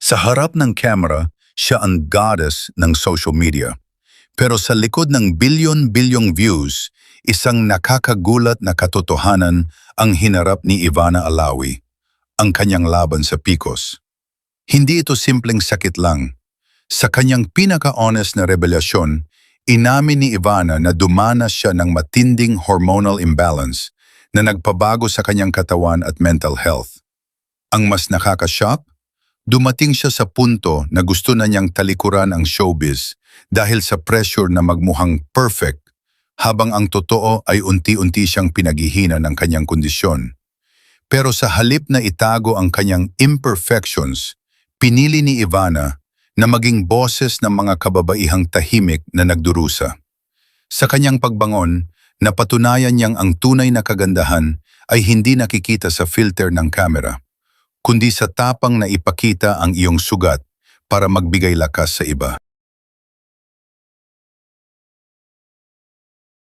Sa harap ng camera, siya ang goddess ng social media. Pero sa likod ng bilyon-bilyong views, isang nakakagulat na katotohanan ang hinarap ni Ivana Alawi, ang kanyang laban sa PCOS. Hindi ito simpleng sakit lang. Sa kanyang pinaka-honest na revelasyon, inamin ni Ivana na dumanas siya ng matinding hormonal imbalance na nagpabago sa kanyang katawan at mental health. Ang mas nakaka-shock, dumating siya sa punto na gusto na niyang talikuran ang showbiz dahil sa pressure na magmukhang perfect, habang ang totoo ay unti-unti siyang pinaghihina ng kanyang kondisyon. Pero sa halip na itago ang kanyang imperfections, pinili ni Ivana na maging boses ng mga kababaihang tahimik na nagdurusa. Sa kanyang pagbangon, napatunayan niyang ang tunay na kagandahan ay hindi nakikita sa filter ng kamera, kundi sa tapang na ipakita ang iyong sugat para magbigay lakas sa iba.